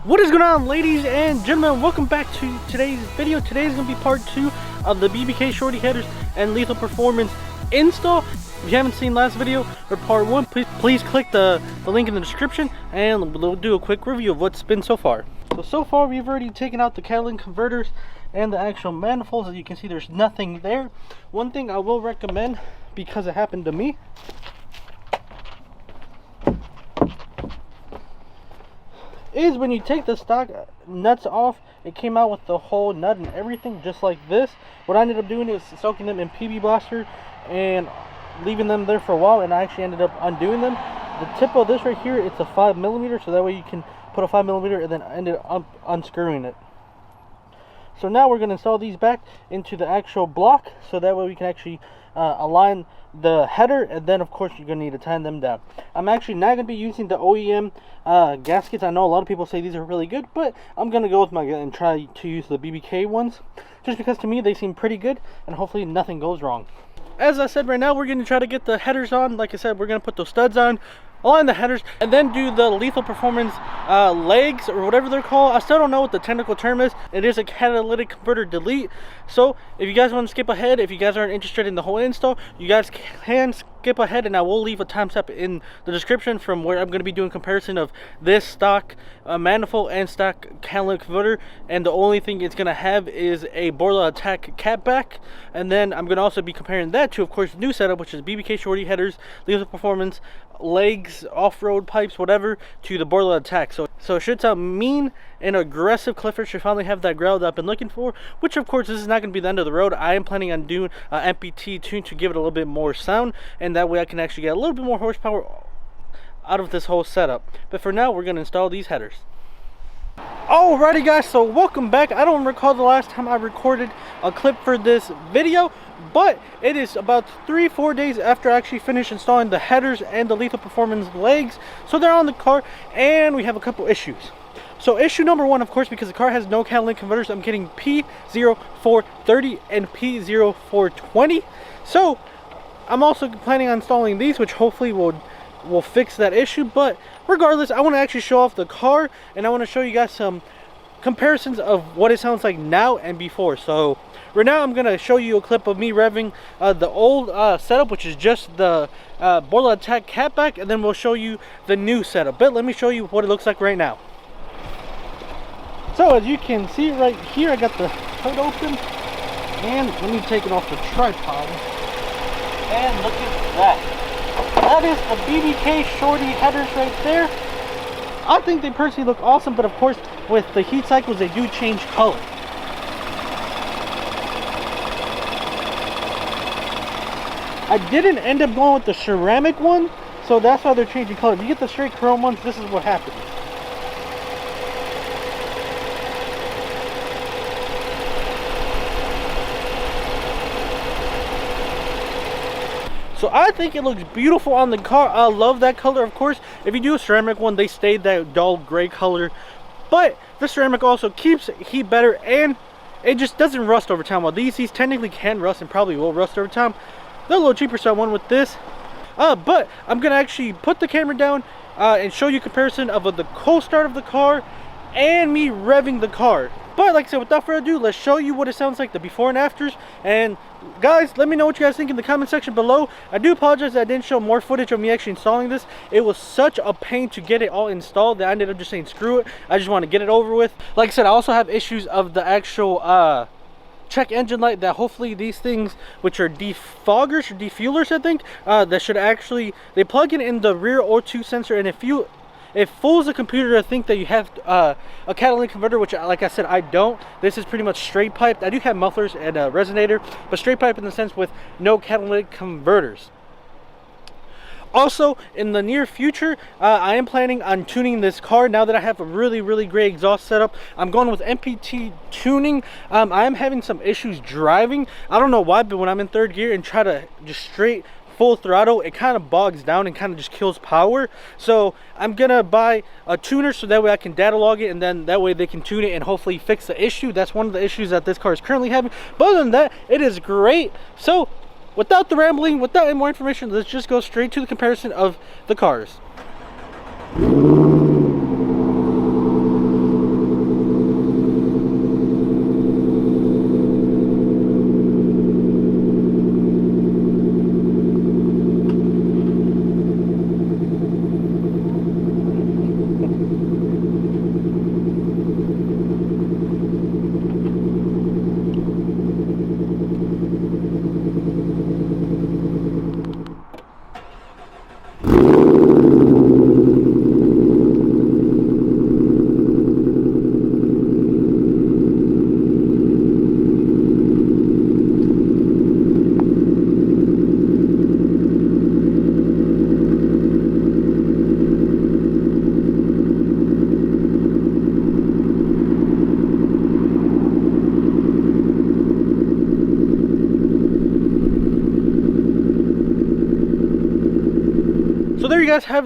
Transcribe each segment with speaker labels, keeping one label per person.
Speaker 1: What is going on, ladies and gentlemen? Welcome back to today's video. Today is going to be part 2 of the BBK shorty headers and lethal performance install. If you haven't seen last video or part 1, please click the link in the description and we'll do a quick review of what's been so far. So far we've already taken out the catalytic converters and the actual manifolds. As you can see, there's nothing there. One thing I will recommend, because it happened to me, is when you take the stock nuts off, it came out with the whole nut and everything just like this. What I ended up doing is soaking them in PB Blaster and leaving them there for a while, and I actually ended up undoing them. The tip of this right here, it's a 5mm, so that way you can put a 5mm and then ended up unscrewing it. So now we're going to install these back into the actual block, so that way we can actually align the header, and then of course you're going to need to tighten them down. I'm actually not going to be using the OEM gaskets. I know a lot of people say these are really good, but I'm going to go with my and try to use the BBK ones, just because to me they seem pretty good and hopefully nothing goes wrong. As I said, right now we're going to try to get the headers on. Like I said, we're going to put those studs on, align the headers, and then do the lethal performance legs, or whatever they're called. I still don't know what the technical term is. It is a catalytic converter delete. So if you guys want to skip ahead, if you guys aren't interested in the whole install, you guys can skip ahead, and I will leave a timestamp in the description from where I'm going to be doing comparison of this stock manifold and stock catalytic converter, and the only thing it's going to have is a Borla Atak catback. And then I'm going to also be comparing that to, of course, the new setup, which is BBK shorty headers, lethal performance legs, off-road pipes, whatever, to the Borla Atak. So it should sound mean and aggressive. Clifford should finally have that growl that I've been looking for, which of course this is not going to be the end of the road. I am planning on doing an MPT tune to give it a little bit more sound, and that way I can actually get a little bit more horsepower out of this whole setup. But for now, we're going to install these headers. Alrighty guys, so welcome back. I don't recall the last time I recorded a clip for this video, but it is about 3-4 days after I actually finished installing the headers and the lethal performance legs. So they're on the car, and we have a couple issues. So issue number 1, of course, because the car has no catalytic converters, I'm getting P0430 and P0420. So I'm also planning on installing these, which hopefully will fix that issue. But regardless, I want to actually show off the car, and I want to show you guys some comparisons of what it sounds like now and before. So right now I'm going to show you a clip of me revving the old setup, which is just the Borla Atak catback, and then we'll show you the new setup. But let me show you what it looks like right now. So as you can see right here, I got the hood open, and let me take it off the tripod, and look at that. That is the BBK shorty headers right there. I think they personally look awesome, but of course with the heat cycles they do change color. I didn't end up going with the ceramic one, so that's why they're changing color. If you get the straight chrome ones, this is what happens. So I think it looks beautiful on the car. I love that color. Of course, if you do a ceramic one, they stay that dull gray color. But the ceramic also keeps heat better, and it just doesn't rust over time. While these technically can rust and probably will rust over time, they're a little cheaper, so I went with this. But I'm going to actually put the camera down and show you a comparison of the cold start of the car and me revving the car. But like I said, without further ado, let's show you what it sounds like, the before and afters. And guys, let me know what you guys think in the comment section below. I do apologize that I didn't show more footage of me actually installing this. It was such a pain to get it all installed that I ended up just saying screw it. I just want to get it over with. Like I said, I also have issues of the actual check engine light, that hopefully these things, which are defoggers or defuelers, I think, that should actually, they plug in the rear O2 sensor, and it fools the computer to think that you have a catalytic converter, which, like I said, I don't. This is pretty much straight piped. I do have mufflers and a resonator, but straight pipe in the sense with no catalytic converters. Also, in the near future, I am planning on tuning this car. Now that I have a really great exhaust setup, I'm going with MPT tuning. I am having some issues driving. I don't know why, but when I'm in third gear and try to just straight full throttle, it kind of bogs down and kind of just kills power. So I'm gonna buy a tuner, so that way I can data log it, and then that way they can tune it and hopefully fix the issue. That's one of the issues that this car is currently having. But other than that, it is great. So without the rambling, without any more information, let's just go straight to the comparison of the cars.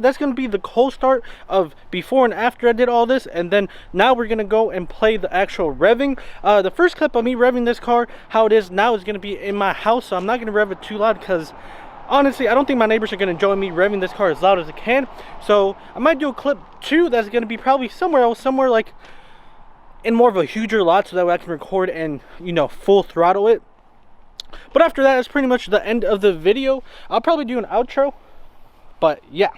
Speaker 1: that's gonna be the cold start of before and after I did all this, and then now we're gonna go and play the actual revving. The first clip of me revving this car, how it is now, is gonna be in my house, so I'm not gonna rev it too loud because honestly I don't think my neighbors are gonna enjoy me revving this car as loud as I can. So I might do a clip 2 that's gonna be probably somewhere else, somewhere like in more of a huger lot, so that way I can record and, you know, full throttle it. But after that, it's pretty much the end of the video. I'll probably do an outro, but yeah.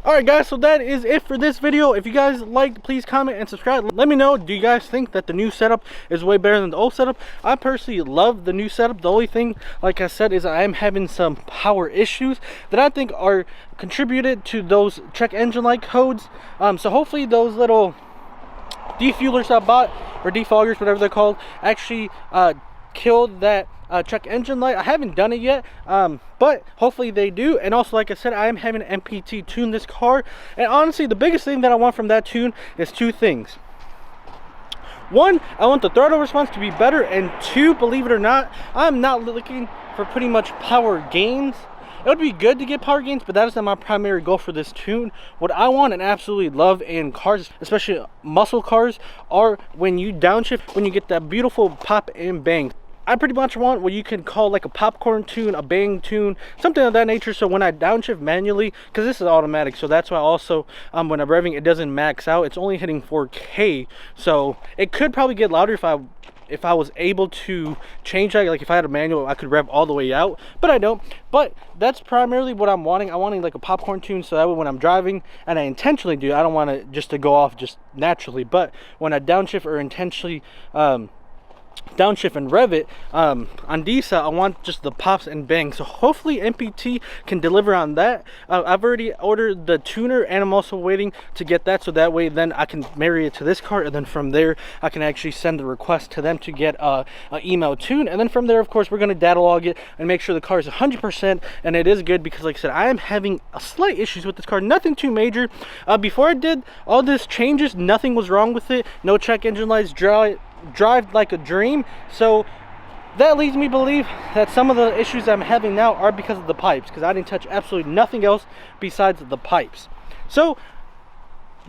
Speaker 1: Alright guys, so that is it for this video. If you guys liked, please comment and subscribe. Let me know, do you guys think that the new setup is way better than the old setup? I personally love the new setup. The only thing, like I said, is I am having some power issues that I think are contributed to those check engine light codes. So hopefully those little defuelers I bought, or defoggers, whatever they're called, actually killed that check engine light. I haven't done it yet, but hopefully they do. And also, like I said, I am having an MPT tune this car, and honestly the biggest thing that I want from that tune is 2 things. 1, I want the throttle response to be better, and 2, believe it or not, I'm not looking for pretty much power gains. It would be good to get power gains, but that is not my primary goal for this tune. What I want and absolutely love in cars, especially muscle cars, are when you downshift, when you get that beautiful pop and bang. I pretty much want what you can call like a popcorn tune, a bang tune, something of that nature. So when I downshift manually, because this is automatic, so that's why also when I'm revving, it doesn't max out. It's only hitting 4K, so it could probably get louder if I was able to change that. Like if I had a manual, I could rev all the way out, but I don't. But that's primarily what I'm wanting. I'm wanting like a popcorn tune, so that way when I'm driving, and I intentionally do, I don't want it just to go off just naturally, but when I downshift or intentionally downshift and rev it on diesel, I want just the pops and bangs. So hopefully MPT can deliver on that. I've already ordered the tuner, and I'm also waiting to get that, so that way then I can marry it to this car, and then from there I can actually send the request to them to get a email tune, and then from there, of course, we're going to data log it and make sure the car is 100%. And it is good because, like I said, I am having a slight issues with this car, nothing too major. Before I did all this changes, nothing was wrong with it. No check engine lights, drive like a dream. So that leads me to believe that some of the issues I'm having now are because of the pipes, because I didn't touch absolutely nothing else besides the pipes. So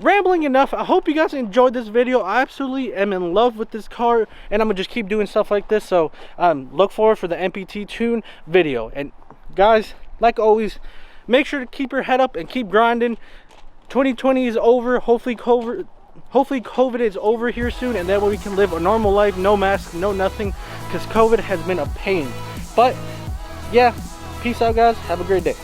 Speaker 1: rambling enough. I hope you guys enjoyed this video. I absolutely am in love with this car, and I'm gonna just keep doing stuff like this. So look forward for the MPT tune video. And guys, like always, make sure to keep your head up and keep grinding. 2020 is over. Hopefully COVID is over here soon, and that way we can live a normal life, no mask, no nothing, because COVID has been a pain. But yeah, peace out guys, have a great day.